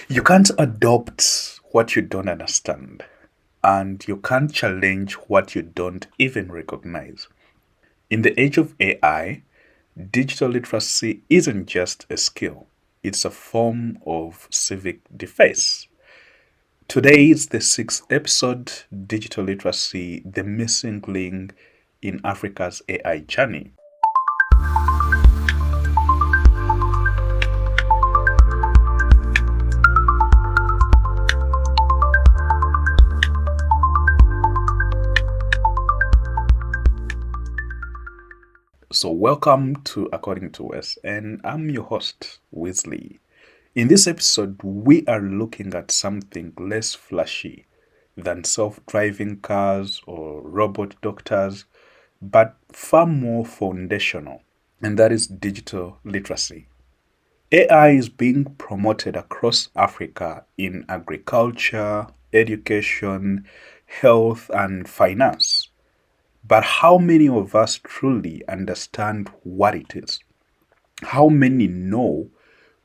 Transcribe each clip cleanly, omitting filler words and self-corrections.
You can't adopt what you don't understand, and you can't challenge what you don't even recognize. In the age of AI, digital literacy isn't just a skill, it's a form of civic defense. Today is the sixth episode: Digital Literacy, the Missing Link in Africa's AI Journey. So, welcome to According to Wes, and I'm your host, Wesley. In this episode, we are looking at something less flashy than self driving cars or robot doctors, but far more foundational, and that is digital literacy. AI is being promoted across Africa in agriculture, education, health, and finance. But how many of us truly understand what it is? How many know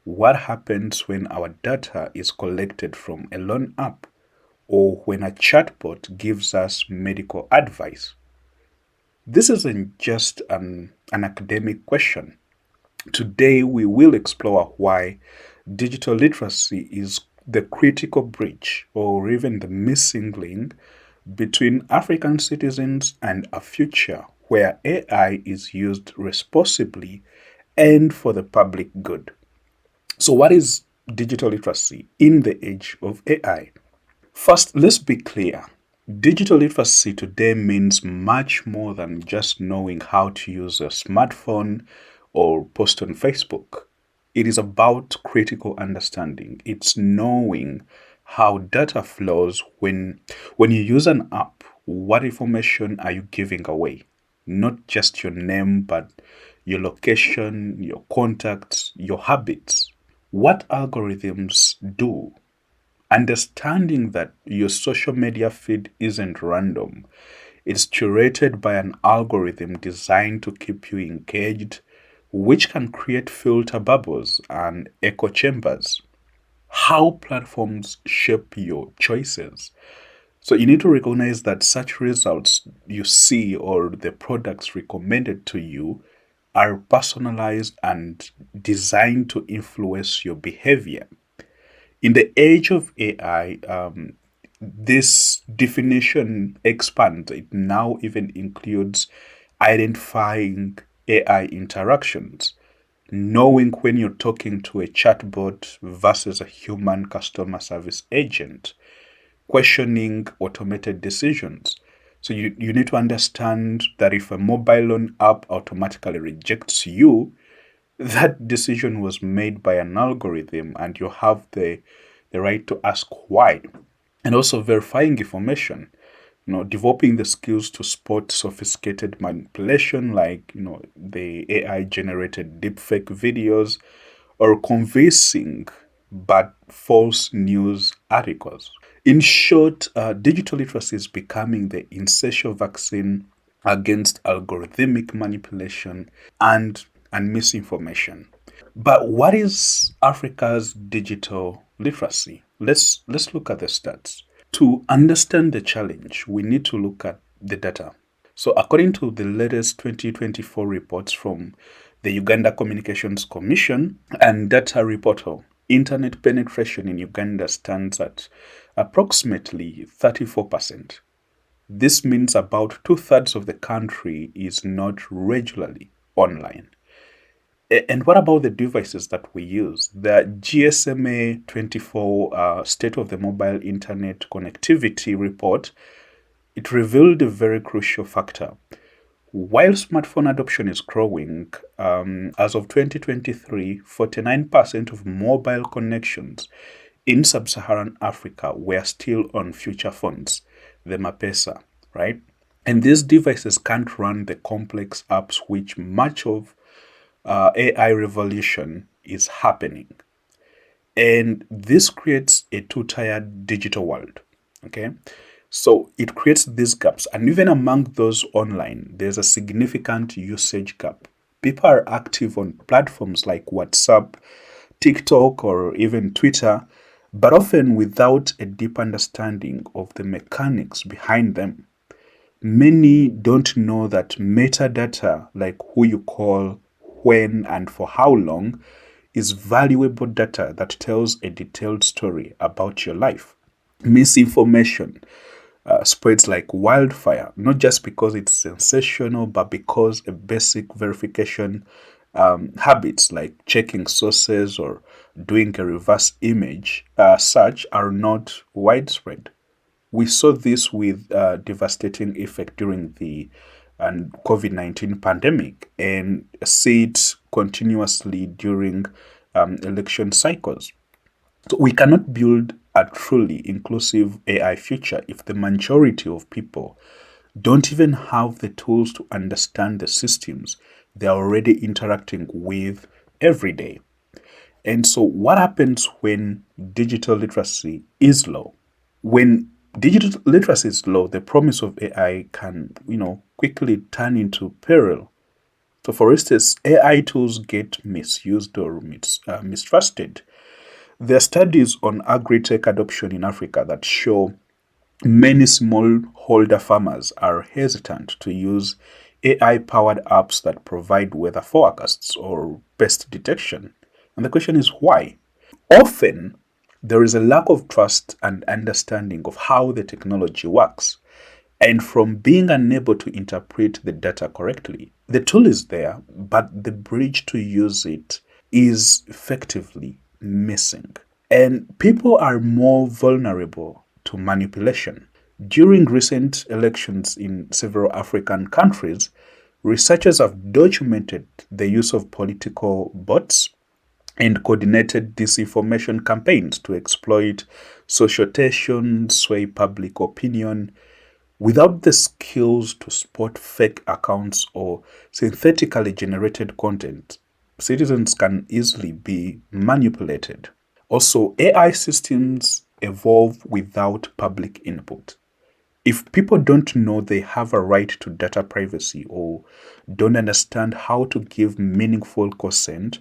what happens when our data is collected from a loan app or when a chatbot gives us medical advice? This isn't just an academic question. Today, we will explore why digital literacy is the critical bridge or even the missing link between African citizens and a future where AI is used responsibly and for the public good. So, what is digital literacy in the age of AI? First, let's be clear. Digital literacy today means much more than just knowing how to use a smartphone or post on Facebook. It is about critical understanding. It's knowing how data flows when you use an app. What information are you giving away? Not just your name, but your location, your contacts, your habits. What algorithms do? Understanding that your social media feed isn't random. It's curated by an algorithm designed to keep you engaged, which can create filter bubbles and echo chambers. How platforms shape your choices. So you need to recognize that such results you see or the products recommended to you are personalized and designed to influence your behavior. In the age of AI, this definition expands. It now even includes identifying AI interactions, knowing when you're talking to a chatbot versus a human customer service agent, questioning automated decisions. So you need to understand that if a mobile loan app automatically rejects you, that decision was made by an algorithm and you have the right to ask why. And also verifying information, developing the skills to spot sophisticated manipulation like, the AI generated deepfake videos or convincing but false news articles. In short, digital literacy is becoming the essential vaccine against algorithmic manipulation and misinformation. But what is Africa's digital literacy? Let's look at the stats. To understand the challenge, we need to look at the data. So according to the latest 2024 reports from the Uganda Communications Commission and Data Reportal, internet penetration in Uganda stands at approximately 34%. This means about two-thirds of the country is not regularly online. And what about the devices that we use? The GSMA 24 State of the Mobile Internet Connectivity Report, it revealed a very crucial factor. While smartphone adoption is growing, as of 2023, 49% of mobile connections in sub-Saharan Africa were still on feature phones, the Mapesa, right? And these devices can't run the complex apps which much of AI revolution is happening. And this creates a two-tiered digital world, okay? So it creates these gaps. And even among those online, there's a significant usage gap. People are active on platforms like WhatsApp, TikTok, or even Twitter, but often without a deep understanding of the mechanics behind them. Many don't know that metadata, like who you call, when, and for how long, is valuable data that tells a detailed story about your life. Misinformation spreads like wildfire, not just because it's sensational, but because a basic verification habits like checking sources or doing a reverse image search are not widespread. We saw this with devastating effect during the COVID-19 pandemic and see it continuously during election cycles. So we cannot build a truly inclusive AI future if the majority of people don't even have the tools to understand the systems they are already interacting with every day. And so, what happens when digital literacy is low? When digital literacy is low, the promise of AI can, quickly turn into peril. So, for instance, AI tools get misused or mistrusted. There are studies on agri-tech adoption in Africa that show many smallholder farmers are hesitant to use AI-powered apps that provide weather forecasts or pest detection. And the question is why? Often, there is a lack of trust and understanding of how the technology works. And from being unable to interpret the data correctly, the tool is there, but the bridge to use it is effectively missing. And people are more vulnerable to manipulation. During recent elections in several African countries, researchers have documented the use of political bots and coordinated disinformation campaigns to exploit social tension, sway public opinion. Without the skills to spot fake accounts or synthetically generated content, citizens can easily be manipulated. Also, AI systems evolve without public input. If people don't know they have a right to data privacy or don't understand how to give meaningful consent,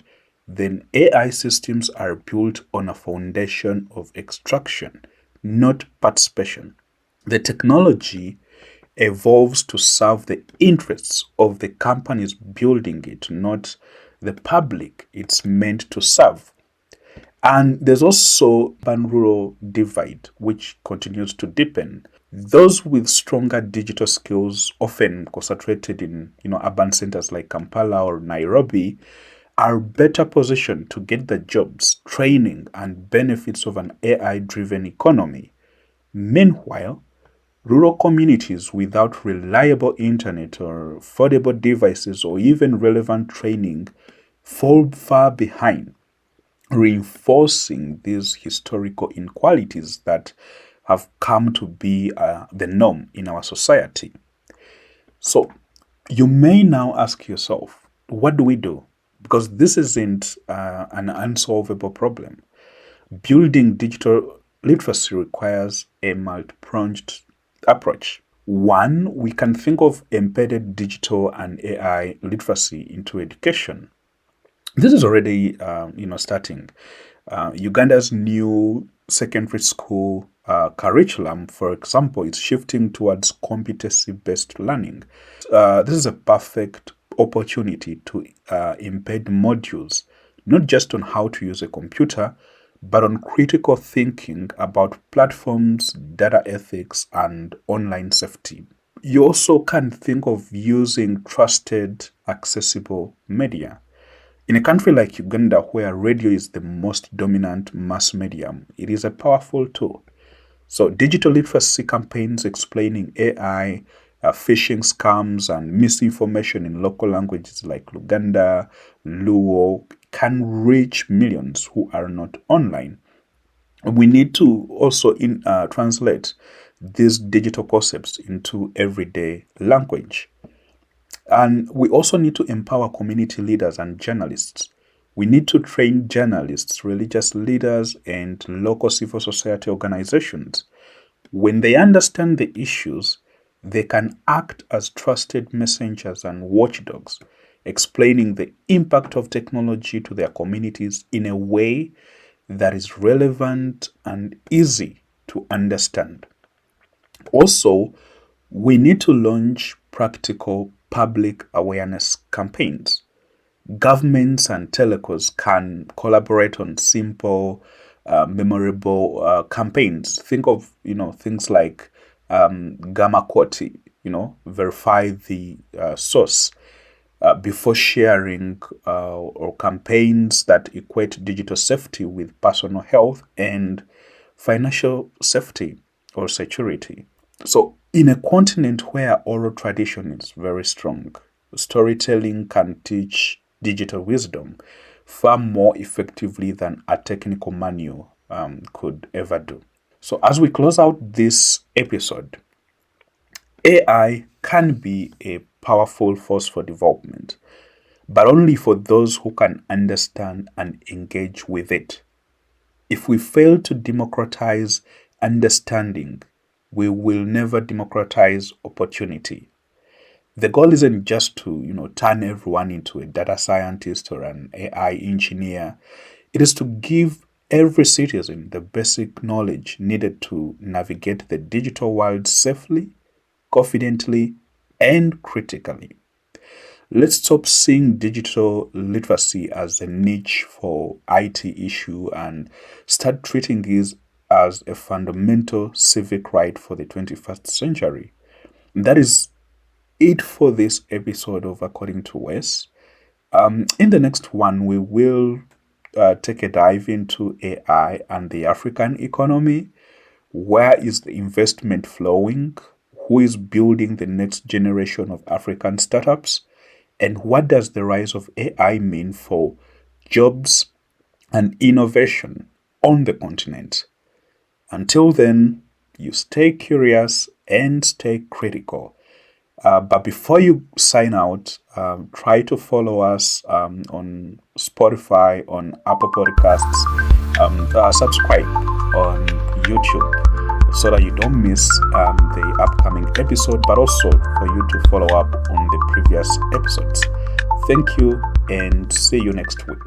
then AI systems are built on a foundation of extraction, not participation. The technology evolves to serve the interests of the companies building it, not the public it's meant to serve. And there's also urban-rural divide, which continues to deepen. Those with stronger digital skills, often concentrated in urban centers like Kampala or Nairobi, are better positioned to get the jobs, training, and benefits of an AI-driven economy. Meanwhile, rural communities without reliable internet or affordable devices or even relevant training fall far behind, reinforcing these historical inequalities that have come to be the norm in our society. So, you may now ask yourself, what do we do? Because this isn't an unsolvable problem. Building digital literacy requires a multi pronged approach. One, we can think of embedded digital and AI literacy into education. This is already, starting. Uganda's new secondary school curriculum, for example, is shifting towards competency-based learning. This is a perfect opportunity to embed modules, not just on how to use a computer, but on critical thinking about platforms, data ethics, and online safety. You also can think of using trusted, accessible media. In a country like Uganda, where radio is the most dominant mass medium, it is a powerful tool. So, digital literacy campaigns explaining AI, phishing scams, and misinformation in local languages like Luganda, Luo can reach millions who are not online. We need to also translate these digital concepts into everyday language. And we also need to empower community leaders and journalists. We need to train journalists, religious leaders, and local civil society organizations. When they understand the issues, they can act as trusted messengers and watchdogs, explaining the impact of technology to their communities in a way that is relevant and easy to understand. Also, we need to launch practical public awareness campaigns. Governments and telcos can collaborate on simple, memorable campaigns. Think of things like gamma quality. Verify the source before sharing, or campaigns that equate digital safety with personal health and financial safety or security. So, in a continent where oral tradition is very strong, storytelling can teach digital wisdom far more effectively than a technical manual could ever do. So, as we close out this episode, AI can be a powerful force for development, but only for those who can understand and engage with it. If we fail to democratize understanding, we will never democratize opportunity. The goal isn't just to, turn everyone into a data scientist or an AI engineer. It is to give every citizen the basic knowledge needed to navigate the digital world safely, confidently, and critically. Let's stop seeing digital literacy as a niche for IT issue and start treating it as a fundamental civic right for the 21st century. That is it for this episode of According to Wes. In the next one, we will take a dive into AI and the African economy. Where is the investment flowing? Who is building the next generation of African startups? And what does the rise of AI mean for jobs and innovation on the continent? Until then, you stay curious and stay critical. But before you sign out, try to follow us on Spotify, on Apple Podcasts, subscribe on YouTube so that you don't miss the upcoming episode, but also for you to follow up on the previous episodes. Thank you and see you next week.